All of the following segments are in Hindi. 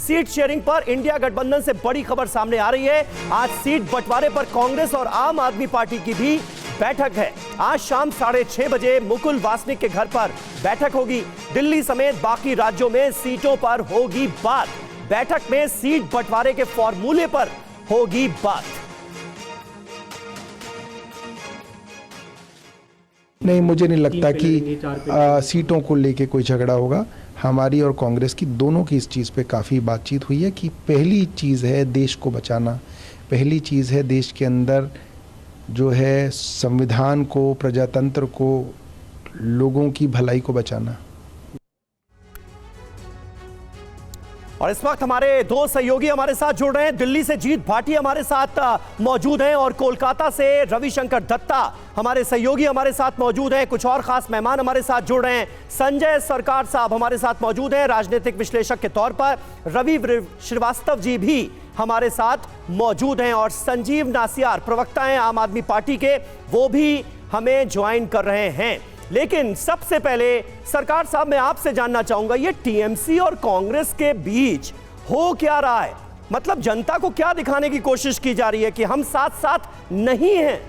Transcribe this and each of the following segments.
सीट शेयरिंग पर इंडिया गठबंधन से बड़ी खबर सामने आ रही है। आज सीट बंटवारे पर कांग्रेस और आम आदमी पार्टी की भी बैठक है। आज शाम 6:30 बजे मुकुल वासनिक के घर पर बैठक होगी। दिल्ली समेत बाकी राज्यों में सीटों पर होगी बात। बैठक में सीट बंटवारे के फॉर्मूले पर होगी बात। नहीं, मुझे नहीं लगता कि सीटों को लेके कोई झगड़ा होगा। हमारी और कांग्रेस की दोनों की इस चीज़ पे काफ़ी बातचीत हुई है कि पहली चीज़ है देश को बचाना, पहली चीज़ है देश के अंदर जो है संविधान को, प्रजातंत्र को, लोगों की भलाई को बचाना। और इस वक्त हमारे दो सहयोगी हमारे साथ जुड़ रहे हैं। दिल्ली से जीत भाटी हमारे साथ मौजूद हैं और कोलकाता से रविशंकर दत्ता हमारे सहयोगी हमारे साथ मौजूद हैं। कुछ और खास मेहमान हमारे साथ जुड़ रहे हैं। संजय सरकार साहब हमारे साथ मौजूद हैं राजनीतिक विश्लेषक के तौर पर। रवि श्रीवास्तव जी भी हमारे साथ मौजूद हैं और संजीव नासियार प्रवक्ता हैं आम आदमी पार्टी के, वो भी हमें ज्वाइन कर रहे हैं। लेकिन सबसे पहले सरकार साहब मैं आपसे जानना चाहूंगा, ये टीएमसी और कांग्रेस के बीच हो क्या रहा है? मतलब जनता को क्या दिखाने की कोशिश की जा रही है कि हम साथ साथ नहीं हैं?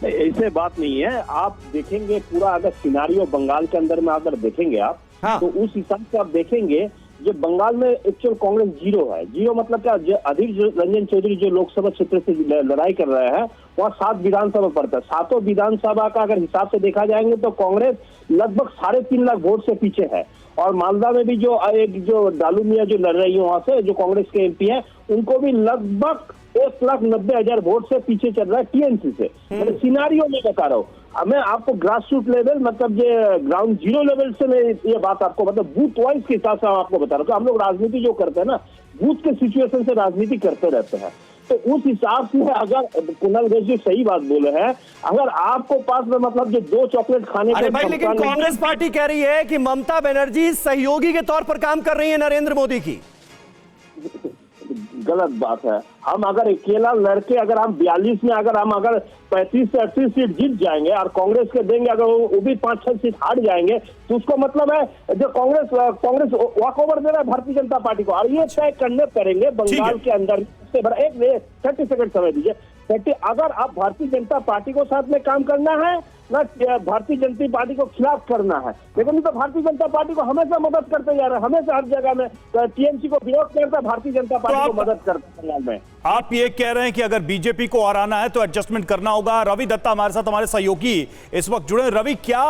ऐसे बात नहीं है। आप देखेंगे पूरा अगर सिनारियो बंगाल के अंदर में अगर देखेंगे आप, हाँ। तो उस हिसाब से आप देखेंगे जो बंगाल में एक्चुअल कांग्रेस जीरो है। जीरो मतलब क्या, अधीर रंजन चौधरी जो लोकसभा क्षेत्र से लड़ाई कर रहे हैं वहाँ 7 विधानसभा पड़ता है। 7 विधानसभा का अगर हिसाब से देखा जाएंगे तो कांग्रेस लगभग 3.5 लाख वोट से पीछे है। और मालदा में भी जो डालू मियां जो लड़ रही है वहां से, जो कांग्रेस के एमपी है, उनको भी लगभग 1,90,000 वोट से पीछे चल रहा है टीएमसी से। मतलब सिनारियो में बता रहा हूँ मैं आपको, ग्रास रूट लेवल मतलब ये ग्राउंड जीरो लेवल से मैं ये बात आपको मतलब बूथ वाइज के हिसाब से आपको बता रहा हूँ। हम लोग राजनीति जो करते हैं ना, बूथ के सिचुएशन से राजनीति करते रहते हैं। तो उस हिसाब से अगर कुणाल घोष जी सही बात बोले हैं, अगर आपको पास में मतलब जो 2 चॉकलेट खाने अरे भाई, लेकिन कांग्रेस पार्टी कह रही है कि ममता बनर्जी सहयोगी के तौर पर काम कर रही है नरेंद्र मोदी की। गलत बात है। हम अगर अकेला लड़के अगर हम 42 में अगर 35 से 80 सीट जीत जाएंगे और कांग्रेस के देंगे अगर वो भी 5-6 सीट हार जाएंगे, तो उसको मतलब है जो कांग्रेस वॉक ओवर दे रहा है भारतीय जनता पार्टी को। और ये तय करने करेंगे बंगाल के अंदर से बड़ा। एक 30 सेकंड समय दीजिए। अगर आप भारतीय जनता पार्टी को साथ में काम करना है ना, भारतीय जनता पार्टी को खिलाफ करना है, लेकिन तो भारतीय जनता पार्टी को हमेशा मदद करते जा रहे हैं। हमेशा हर जगह में टीएमसी को विरोध करता है, भारतीय जनता पार्टी को मदद करता है। में आप ये कह रहे हैं कि अगर बीजेपी को हराना है तो एडजस्टमेंट करना होगा। रवि दत्ता हमारे साथ, हमारे सहयोगी इस वक्त जुड़े। रवि, क्या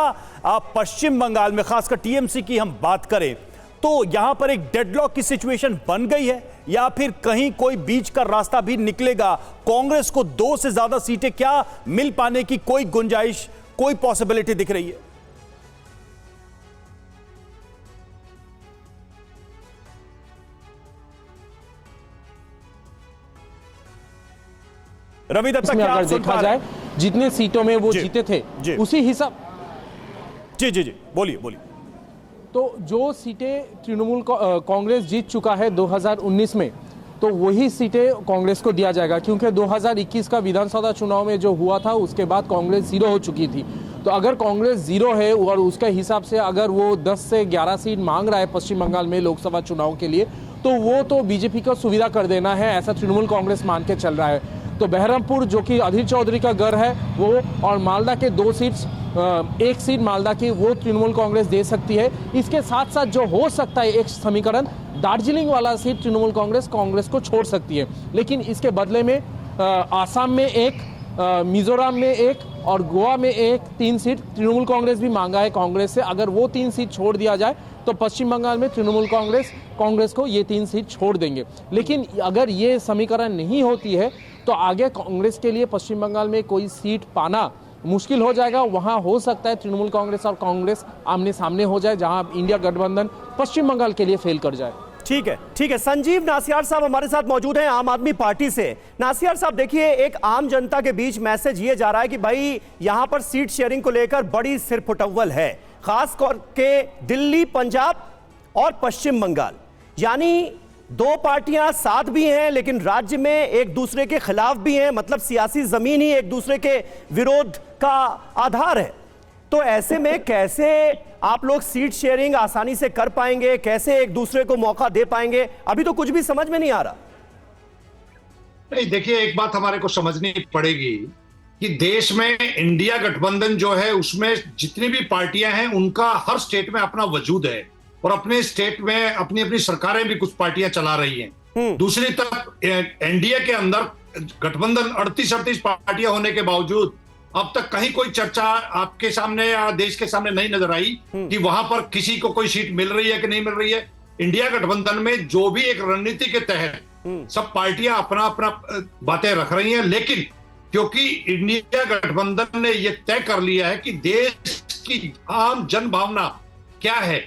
आप पश्चिम बंगाल में खासकर टीएमसी की हम बात करें तो यहां पर एक डेडलॉक की सिचुएशन बन गई है या फिर कहीं कोई बीच का रास्ता भी निकलेगा? कांग्रेस को 2 से ज्यादा सीटें क्या मिल पाने की कोई गुंजाइश, कोई पॉसिबिलिटी दिख रही है? रवि दत्ता, क्या अगर देखा जाए जितने सीटों में वो जीते थे उसी हिसाब जी बोलिए। तो जो सीटें तृणमूल कांग्रेस जीत चुका है 2019 में, तो वही सीटें कांग्रेस को दिया जाएगा, क्योंकि 2021 का विधानसभा चुनाव में जो हुआ था उसके बाद कांग्रेस जीरो हो चुकी थी। तो अगर कांग्रेस जीरो है और उसके हिसाब से अगर वो 10 से 11 सीट मांग रहा है पश्चिम बंगाल में लोकसभा चुनाव के लिए, तो वो तो बीजेपी को सुविधा कर देना है, ऐसा तृणमूल कांग्रेस मान के चल रहा है। तो बहरमपुर जो कि अधीर चौधरी का घर है वो, और मालदा के 2 सीट्स, 1 सीट मालदा की वो तृणमूल कांग्रेस दे सकती है। इसके साथ साथ जो हो सकता है एक समीकरण, दार्जिलिंग वाला सीट तृणमूल कांग्रेस को छोड़ सकती है। लेकिन इसके बदले में आसाम में 1, मिजोरम में 1 और गोवा में 1, 3 सीट तृणमूल कांग्रेस भी मांगा है कांग्रेस से। अगर वो 3 सीट छोड़ दिया जाए तो पश्चिम बंगाल में तृणमूल कांग्रेस को ये 3 सीट छोड़ देंगे। लेकिन अगर ये समीकरण नहीं होती है तो आगे कांग्रेस के लिए पश्चिम बंगाल में कोई सीट पाना मुश्किल हो जाएगा। वहां हो सकता है तृणमूल कांग्रेस और कांग्रेस आमने सामने हो जाए, जहां इंडिया गठबंधन पश्चिम बंगाल के लिए फेल कर जाए। ठीक है। संजीव नासियार साहब हमारे साथ मौजूद हैं आम आदमी पार्टी से। नासियार साहब, देखिए, एक आम जनता के बीच मैसेज ये जा रहा है कि भाई यहां पर सीट शेयरिंग को लेकर बड़ी सिरफुटव्वल है, खास करके दिल्ली, पंजाब और पश्चिम बंगाल। यानी 2 पार्टियां साथ भी हैं लेकिन राज्य में एक दूसरे के खिलाफ भी हैं। मतलब सियासी जमीन ही एक दूसरे के विरोध का आधार है। तो तो ऐसे में कैसे आप लोग सीट शेयरिंग आसानी से कर पाएंगे, कैसे एक दूसरे को मौका दे पाएंगे? अभी तो कुछ भी समझ में नहीं आ रहा। नहीं, देखिए, एक बात हमारे को समझनी पड़ेगी कि देश में इंडिया गठबंधन जो है उसमें जितनी भी पार्टियां हैं उनका हर स्टेट में अपना वजूद है और अपने स्टेट में अपनी अपनी सरकारें भी कुछ पार्टियां चला रही हैं। दूसरी तरफ एनडीए के अंदर गठबंधन 38 पार्टियां होने के बावजूद अब तक कहीं कोई चर्चा आपके सामने या देश के सामने नहीं नजर आई कि वहां पर किसी को कोई सीट मिल रही है कि नहीं मिल रही है। इंडिया गठबंधन में जो भी एक रणनीति के तहत सब पार्टियां अपना अपना बातें रख रही हैं, लेकिन क्योंकि इंडिया गठबंधन ने यह तय कर लिया है कि देश की आम जन भावना क्या है,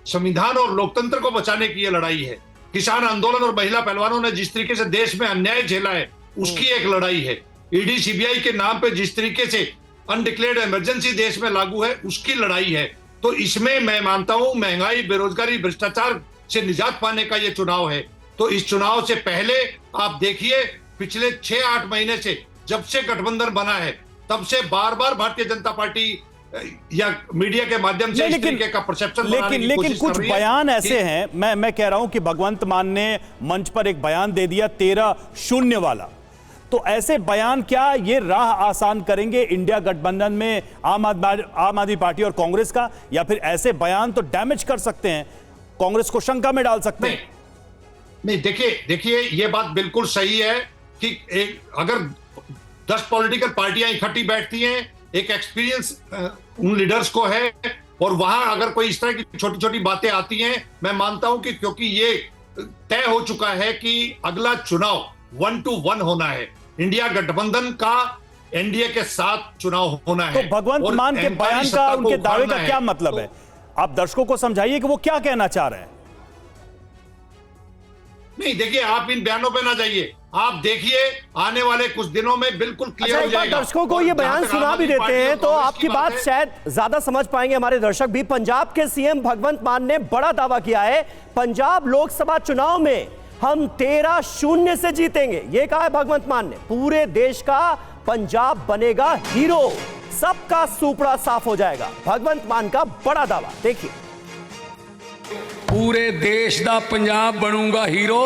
संविधान और लोकतंत्र को बचाने की यह लड़ाई है। किसान आंदोलन और महिला पहलवानों ने जिस तरीके से देश में अन्याय झेला है उसकी एक लड़ाई है। ईडी सीबीआई के नाम पे जिस तरीके से अनडिक्लेयर्ड इमरजेंसी देश में लागू है उसकी लड़ाई है। तो इसमें मैं मानता हूं महंगाई, बेरोजगारी, भ्रष्टाचार से निजात पाने का ये चुनाव है। तो इस चुनाव से पहले आप देखिए पिछले 6-8 महीने से जब से गठबंधन बना है तब से बार बार भारतीय जनता पार्टी या मीडिया के माध्यम से इस तरीके का परसेप्शन बनाने की कोशिश कर रही है। कुछ बयान ऐसे हैं, मैं कह रहा हूं कि भगवंत मान ने मंच पर एक बयान दे दिया 13-0 वाला। तो ऐसे बयान क्या ये राह आसान करेंगे इंडिया गठबंधन में आम आदमी पार्टी और कांग्रेस का, या फिर ऐसे बयान तो डैमेज कर सकते हैं, कांग्रेस को शंका में डाल सकते हैं? नहीं, देखिए ये बात बिल्कुल सही है कि अगर 10 पॉलिटिकल पार्टियां इकट्ठी बैठती हैं, एक एक्सपीरियंस उन लीडर्स को है और वहां अगर कोई इस तरह की छोटी छोटी बातें आती हैं, मैं मानता हूं कि क्योंकि ये तय हो चुका है कि अगला चुनाव 1 to 1 होना है, इंडिया गठबंधन का एनडीए के साथ चुनाव होना है। तो भगवंत मान के बयान का, उनके दावे का क्या मतलब है? आप दर्शकों को समझाइए कि वो क्या कहना चाह रहे हैं। नहीं, देखिए, आप इन बयानों पे ना जाइए, आप देखिए आने वाले कुछ दिनों में बिल्कुल क्लियर हो जाएगा। दर्शकों को ये बयान सुना भी देते हैं तो आपकी बात शायद ज्यादा समझ पाएंगे हमारे दर्शक भी। पंजाब के सीएम भगवंत मान ने बड़ा दावा किया है, पंजाब लोकसभा चुनाव में हम 13-0 से जीतेंगे। ये कहा है भगवंत मान ने। पूरे देश का पंजाब बनेगा हीरो, सबका सुपड़ा साफ हो जाएगा, भगवंत मान का बड़ा दावा। देखिए, पूरे देश दा पंजाब बनूंगा हीरो,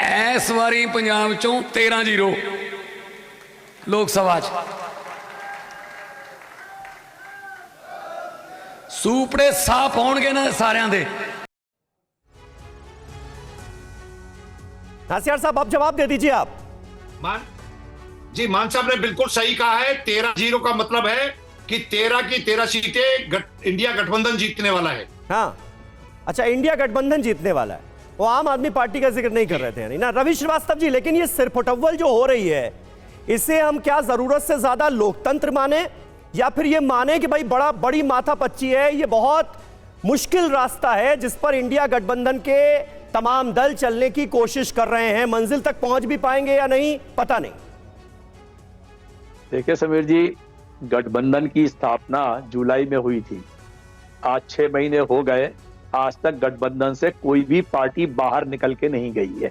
इस वारी पंजाब चों 13-0 लोकसभा सूपड़े साफ होणगे ना सारियां दे। नासिर साहब, आप जवाब दे दीजिए। आप मान साहब ने बिल्कुल सही कहा है। 13-0 का मतलब है कि 13 की 13 सीटें इंडिया गठबंधन जीतने वाला है। हाँ, अच्छा, इंडिया गठबंधन जीतने वाला है। वो आम आदमी पार्टी का जिक्र नहीं कर रहे थे ना रवि श्रीवास्तव जी। लेकिन ये सिरफुटव्वल जो हो रही है, इसे हम क्या जरूरत से ज्यादा लोकतंत्र माने, या फिर ये माने कि भाई बड़ी माथापच्ची है, ये बहुत मुश्किल रास्ता है जिस पर इंडिया गठबंधन के तमाम दल चलने की कोशिश कर रहे हैं, मंजिल तक पहुंच भी पाएंगे या नहीं पता नहीं। देखिए समीर जी, गठबंधन की स्थापना जुलाई में हुई थी, आज 6 महीने हो गए, आज तक गठबंधन से कोई भी पार्टी बाहर निकल के नहीं गई है।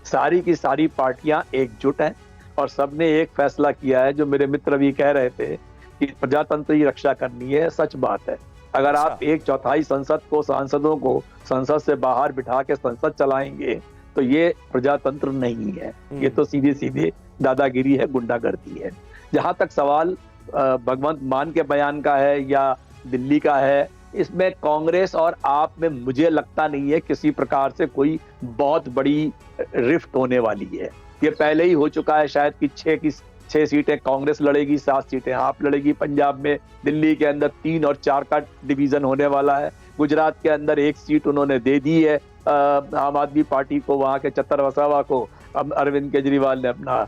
सारी की सारी पार्टियां एकजुट हैं और सबने एक फैसला किया है, जो मेरे मित्र भी कह रहे थे कि प्रजातंत्र की रक्षा करनी है। सच बात है, अगर आप 1/4 संसद को, सांसदों को संसद से बाहर बिठा के संसद चलाएंगे तो ये प्रजातंत्र नहीं है, ये तो सीधे सीधे दादागिरी है, गुंडागर्दी है। जहां तक सवाल भगवंत मान के बयान का है या दिल्ली का है, इसमें कांग्रेस और आप में मुझे लगता नहीं है किसी प्रकार से कोई बहुत बड़ी रिफ्ट होने वाली है। ये पहले ही हो चुका है शायद कि 6 सीटें कांग्रेस लड़ेगी, 7 सीटें आप लड़ेगी पंजाब में। दिल्ली के अंदर 3 और 4 का डिवीजन होने वाला है। गुजरात के अंदर 1 सीट उन्होंने दे दी है आम आदमी पार्टी को, वहां के चतर वसावा को। अब अरविंद केजरीवाल ने अपना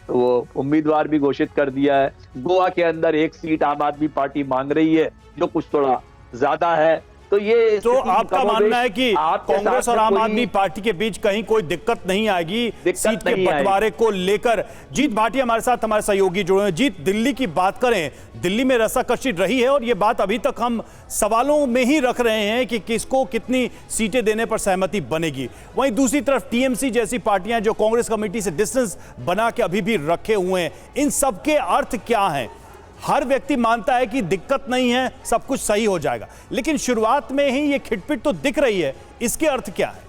वो उम्मीदवार भी घोषित कर दिया है। गोवा के अंदर 1 सीट आम आदमी पार्टी मांग रही है, जो कुछ थोड़ा ज्यादा है। तो ये तो आपका मानना है कि कांग्रेस और आम आदमी पार्टी के बीच कहीं कोई दिक्कत नहीं आएगी सीट के बंटवारे को लेकर? जीत भाटिया हमारे साथ, हमारे सहयोगी जुड़े हैं। जीत, दिल्ली की बात करें, दिल्ली में रस्साकशी रही है और ये बात अभी तक हम सवालों में ही रख रहे हैं कि किसको कितनी सीटें देने पर सहमति बनेगी। वहीं दूसरी तरफ टीएमसी जैसी पार्टियां जो कांग्रेस कमेटी से डिस्टेंस बना के अभी भी रखे हुए हैं, इन सबके अर्थ क्या हैं? हर व्यक्ति मानता है कि दिक्कत नहीं है, सब कुछ सही हो जाएगा, लेकिन शुरुआत में ही ये खिटपिट तो दिख रही है, इसके अर्थ क्या है?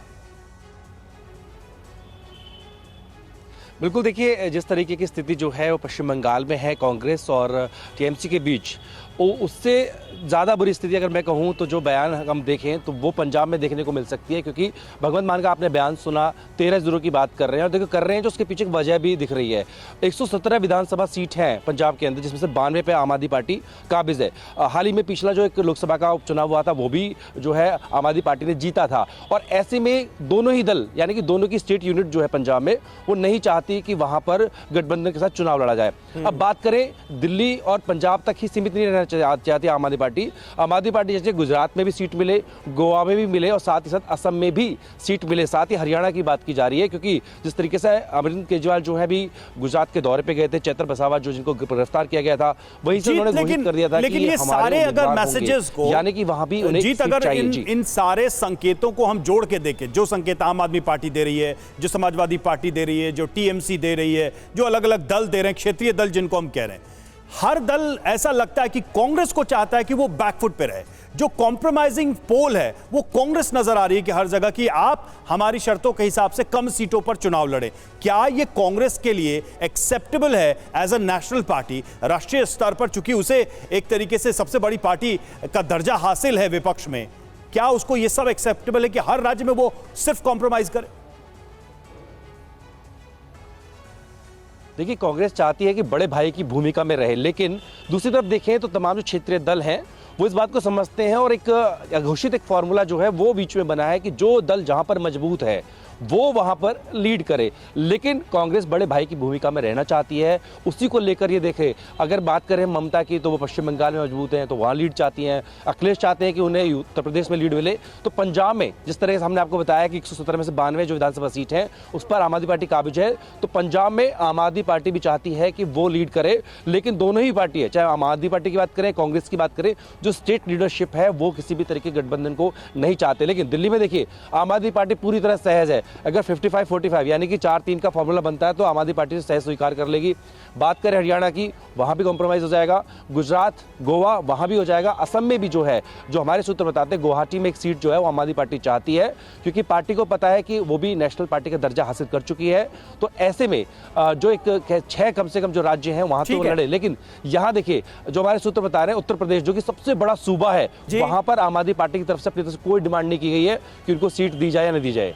बिल्कुल, देखिए जिस तरीके की स्थिति जो है वो पश्चिम बंगाल में है कांग्रेस और टीएमसी के बीच, उससे ज़्यादा बुरी स्थिति अगर मैं कहूँ तो जो बयान हम देखें तो वो पंजाब में देखने को मिल सकती है, क्योंकि भगवंत मान का आपने बयान सुना, 13 ज़ीरो की बात कर रहे हैं और देखो कर रहे हैं जो उसके पीछे एक वजह भी दिख रही है। 117 विधानसभा सीट हैं पंजाब के अंदर, जिसमें से 92 पे आम आदमी पार्टी काबिज है। हाल ही में पिछला जो एक लोकसभा का उपचुनाव हुआ था वो भी जो है आम आदमी पार्टी ने जीता था, और ऐसे में दोनों ही दल यानी कि दोनों की स्टेट यूनिट जो है पंजाब में वो नहीं चाहती कि वहाँ पर गठबंधन के साथ चुनाव लड़ा जाए। अब बात करें दिल्ली और पंजाब तक ही सीमित नहीं रहना चाहती आम आदमी पार्टी। आम आदमी पार्टी जैसे गुजरात में भी सीट मिले, गोवा में भी मिले और साथ ही साथ असम में भी सीट मिले, साथ ही हरियाणा की बात की जा रही है, क्योंकि जिस तरीके से अरविंद केजरीवाल जो है भी गुजरात के दौरे पे गए थे, चैत्र बसावा जो जिनको गिरफ्तार किया गया था वहीं से उन्होंने घोषित कर दिया था लेकिन ये सारे अगर मैसेजेस को यानी कि वहां भी उन्हें जीत अगर इन सारे संकेतों को हम जोड़ के देखें, जो संकेत आम आदमी पार्टी दे रही है, जो समाजवादी पार्टी दे रही है, जो टीएमसी दे रही है, जो अलग अलग दल दे रहे हैं, क्षेत्रीय दल जिनको हम कह रहे हैं, हर दल ऐसा लगता है कि कांग्रेस को चाहता है कि वो बैकफुट पे रहे। जो कॉम्प्रोमाइजिंग पोल है वो कांग्रेस नजर आ रही है कि हर जगह की आप हमारी शर्तों के हिसाब से कम सीटों पर चुनाव लड़े। क्या ये कांग्रेस के लिए एक्सेप्टेबल है एज अ नेशनल पार्टी, राष्ट्रीय स्तर पर, चूंकि उसे एक तरीके से सबसे बड़ी पार्टी का दर्जा हासिल है विपक्ष में, क्या उसको ये सब एक्सेप्टेबल है कि हर राज्य में वो सिर्फ कॉम्प्रोमाइज करे? देखिए, कांग्रेस चाहती है कि बड़े भाई की भूमिका में रहे, लेकिन दूसरी तरफ देखें तो तमाम जो क्षेत्रीय दल हैं वो इस बात को समझते हैं और एक घोषित एक फॉर्मूला जो है वो बीच में बना है कि जो दल जहां पर मजबूत है वो वहां पर लीड करे। लेकिन कांग्रेस बड़े भाई की भूमिका में रहना चाहती है, उसी को लेकर ये देखें। अगर बात करें ममता की तो वो पश्चिम बंगाल में मजबूत हैं तो वहाँ लीड चाहती हैं, अखिलेश चाहते हैं कि उन्हें उत्तर प्रदेश में लीड मिले, तो पंजाब में जिस तरह से हमने आपको बताया कि 117 में से 92 जो विधानसभा सीट हैं उस पर आम आदमी पार्टी काबिज है, तो पंजाब में आम आदमी पार्टी भी चाहती है कि वो लीड करे। लेकिन दोनों ही पार्टी है, चाहे आम आदमी पार्टी की बात करें, कांग्रेस की बात करें, जो स्टेट लीडरशिप है वो किसी भी तरीके के गठबंधन को नहीं चाहते। लेकिन दिल्ली में देखिए आम आदमी पार्टी पूरी तरह सहज है, अगर 55-45 यानी कि 4-3 का फॉर्मूला बनता है तो आम आदमी पार्टी से सहज स्वीकार कर लेगी। बात करें हरियाणा की, वहां भी कॉम्प्रोमाइज हो जाएगा, गुजरात, गोवा वहां भी हो जाएगा, असम में भी जो है, जो हमारे सूत्र बताते हैं गुवाहाटी में एक सीट जो है वो आम आदमी पार्टी चाहती है, क्योंकि पार्टी को पता है कि वो भी नेशनल पार्टी का दर्जा हासिल कर चुकी है। तो ऐसे में जो एक 6 कम से कम जो राज्य हैं वहां तो वो लड़े। लेकिन यहां देखिए जो हमारे सूत्र बता रहे हैं, उत्तर प्रदेश जो कि सबसे बड़ा सूबा है, वहां पर आम आदमी पार्टी की तरफ से अपनी तरफ से कोई डिमांड नहीं की गई है कि उनको सीट दी जाए या नहीं दी जाए।